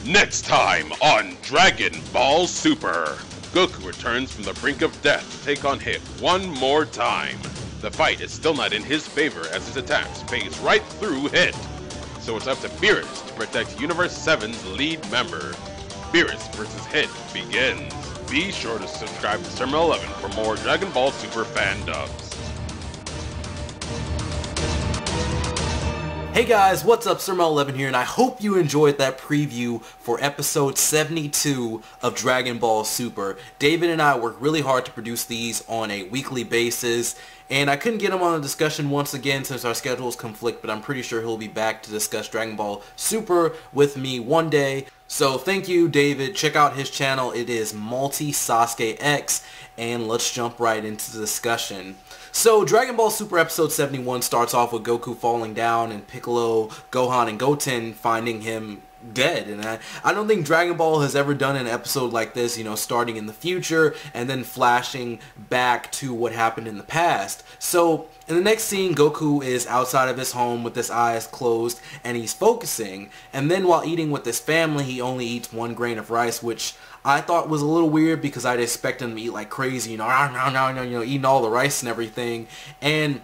Next time on Dragon Ball Super, Goku returns from the brink of death to take on Hit one more time. The fight is still not in his favor as his attacks phase right through Hit. So it's up to Beerus to protect Universe 7's lead member. Beerus vs. Hit begins. Be sure to subscribe to Sermon 11 for more Dragon Ball Super fan dubs. Hey guys, what's up? Sermon11 here, and I hope you enjoyed that preview for episode 72 of Dragon Ball Super. David and I work really hard to produce these on a weekly basis, and I couldn't get him on a discussion once again since our schedules conflict, but I'm pretty sure he'll be back to discuss Dragon Ball Super with me one day. So thank you, David. Check out his channel. It is MultiSasukeX, and let's jump right into the discussion. So Dragon Ball Super episode 71 starts off with Goku falling down and Piccolo, Gohan, and Goten finding him dead. And I don't think Dragon Ball has ever done an episode like this, you know, starting in the future and then flashing back to what happened in the past. So in the next scene, Goku is outside of his home with his eyes closed and he's focusing. And then while eating with his family, he only eats 1 grain of rice, which I thought was a little weird because I'd expect him to eat like crazy, you know, eating all the rice and everything. And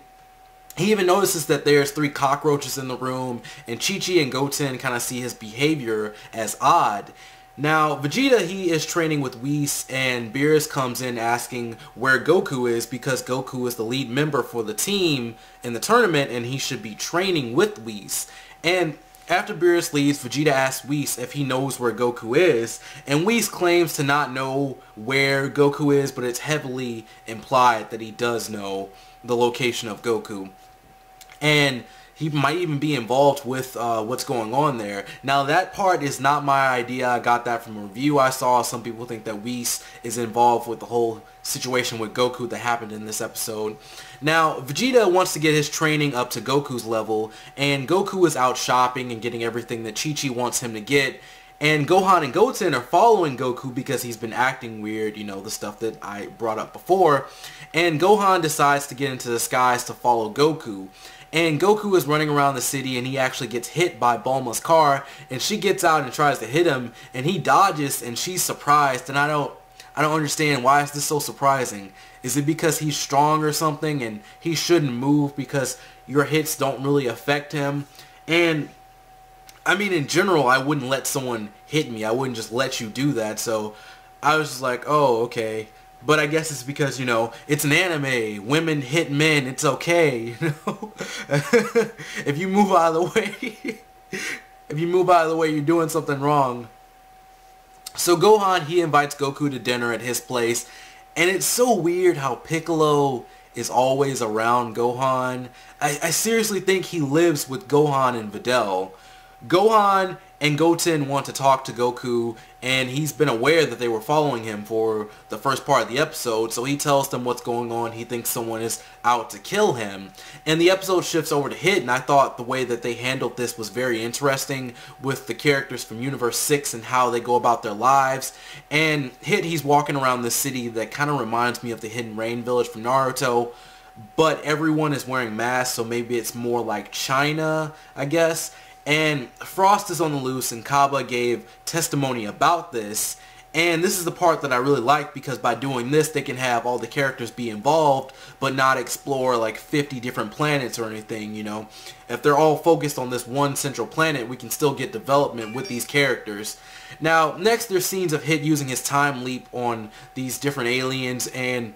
he even notices that there's 3 cockroaches in the room, and Chi-Chi and Goten kind of see his behavior as odd. Now, Vegeta, he is training with Whis, and Beerus comes in asking where Goku is because Goku is the lead member for the team in the tournament, and he should be training with Whis. And after Beerus leaves, Vegeta asks Whis if he knows where Goku is, and Whis claims to not know where Goku is, but it's heavily implied that he does know the location of Goku. And he might even be involved with what's going on there. Now that part is not my idea. I got that from a review I saw. Some people think that Whis is involved with the whole situation with Goku that happened in this episode. Now Vegeta wants to get his training up to Goku's level, and Goku is out shopping and getting everything that Chi-Chi wants him to get. And Gohan and Goten are following Goku because he's been acting weird, you know, the stuff that I brought up before. And Gohan decides to get into the skies to follow Goku. And Goku is running around the city, and he actually gets hit by Bulma's car, and she gets out and tries to hit him, and he dodges, and she's surprised. And I don't understand, why is this so surprising? Is it because he's strong or something and he shouldn't move because your hits don't really affect him? And I mean, in general, I wouldn't let someone hit me. I wouldn't just let you do that. So I was just like, oh, okay. But I guess it's because, you know, it's an anime. Women hit men. It's okay, you know. If you move out of the way, you're doing something wrong. So Gohan, he invites Goku to dinner at his place. And it's so weird how Piccolo is always around Gohan. I seriously think he lives with Gohan and Videl. Gohan and Goten want to talk to Goku, and he's been aware that they were following him for the first part of the episode, so he tells them what's going on. He thinks someone is out to kill him. And the episode shifts over to Hit, and I thought the way that they handled this was very interesting with the characters from Universe 6 and how they go about their lives. And Hit, he's walking around this city that kind of reminds me of the Hidden Rain Village from Naruto, but everyone is wearing masks, so maybe it's more like China, I guess. And Frost is on the loose, and Kaba gave testimony about this. And this is the part that I really like, because by doing this, they can have all the characters be involved, but not explore like 50 different planets or anything, you know. If they're all focused on this one central planet, we can still get development with these characters. Now, next there's scenes of Hit using his time leap on these different aliens, and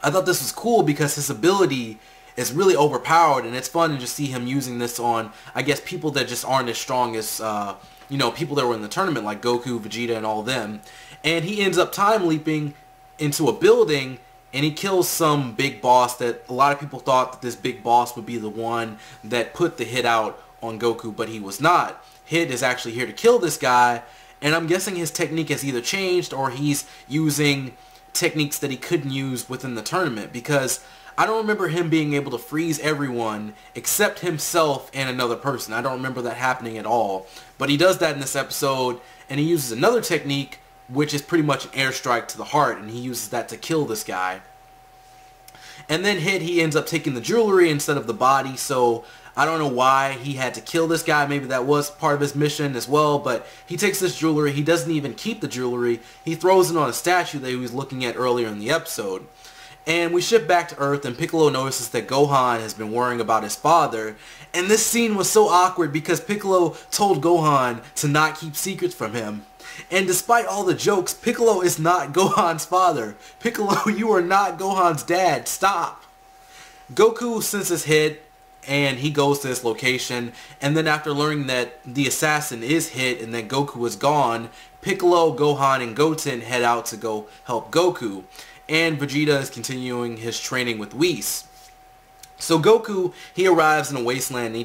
I thought this was cool because his ability is really overpowered, and it's fun to just see him using this on, I guess, people that just aren't as strong as, you know, people that were in the tournament, like Goku, Vegeta, and all them. And he ends up time leaping into a building, and he kills some big boss that a lot of people thought that this big boss would be the one that put the hit out on Goku, but he was not. Hit is actually here to kill this guy, and I'm guessing his technique has either changed or he's using techniques that he couldn't use within the tournament, because I don't remember him being able to freeze everyone except himself and another person. I don't remember that happening at all. But he does that in this episode, and he uses another technique, which is pretty much an airstrike to the heart, and he uses that to kill this guy. And then Hit, he ends up taking the jewelry instead of the body, so I don't know why he had to kill this guy. Maybe that was part of his mission as well, but he takes this jewelry. He doesn't even keep the jewelry. He throws it on a statue that he was looking at earlier in the episode. And we shift back to Earth, and Piccolo notices that Gohan has been worrying about his father. And this scene was so awkward because Piccolo told Gohan to not keep secrets from him. And despite all the jokes, Piccolo is not Gohan's father. Piccolo, you are not Gohan's dad. Stop. Goku senses hit, and he goes to this location. And then after learning that the assassin is hit and that Goku is gone, Piccolo, Gohan, and Goten head out to go help Goku. And Vegeta is continuing his training with Whis. So Goku, he arrives in a wasteland and he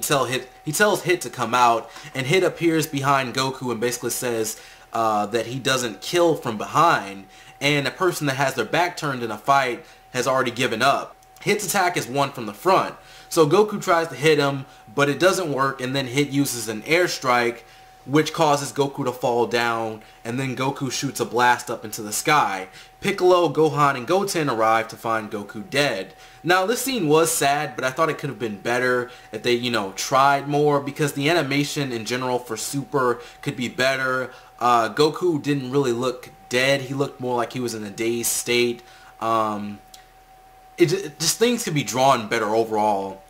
tells Hit to come out, and Hit appears behind Goku and basically says that he doesn't kill from behind, and a person that has their back turned in a fight has already given up. Hit's attack is one from the front. So Goku tries to hit him, but it doesn't work, and then Hit uses an airstrike, which causes Goku to fall down, and then Goku shoots a blast up into the sky. Piccolo, Gohan, and Goten arrive to find Goku dead. Now, this scene was sad, but I thought it could have been better if they, tried more, because the animation in general for Super could be better. Goku didn't really look dead. He looked more like he was in a dazed state. Just things could be drawn better overall.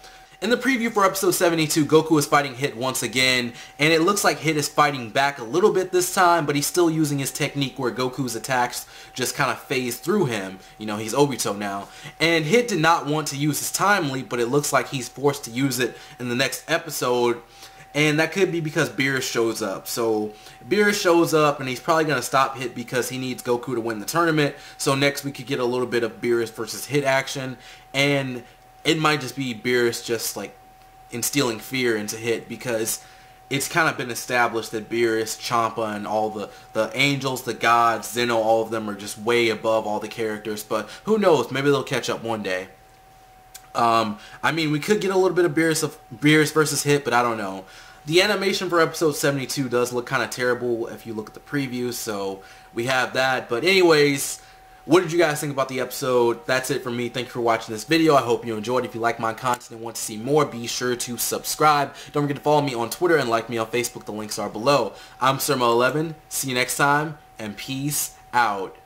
In the preview for episode 72, Goku is fighting Hit once again, and it looks like Hit is fighting back a little bit this time, but he's still using his technique where Goku's attacks just kind of phase through him. He's Obito now. And Hit did not want to use his time leap, but it looks like he's forced to use it in the next episode, and that could be because Beerus shows up. So Beerus shows up, and he's probably going to stop Hit because he needs Goku to win the tournament. So next we could get a little bit of Beerus versus Hit action, and it might just be Beerus just like instilling fear into Hit, because it's kind of been established that Beerus, Champa, and all the angels, the gods, Zeno, all of them are just way above all the characters. But who knows? Maybe they'll catch up one day. I mean, we could get a little bit of Beerus versus Hit, but I don't know. The animation for episode 72 does look kind of terrible if you look at the preview, so we have that. But anyways, what did you guys think about the episode? That's it for me. Thank you for watching this video. I hope you enjoyed. If you like my content and want to see more, be sure to subscribe. Don't forget to follow me on Twitter and like me on Facebook. The links are below. I'm Surmo11. See you next time, and peace out.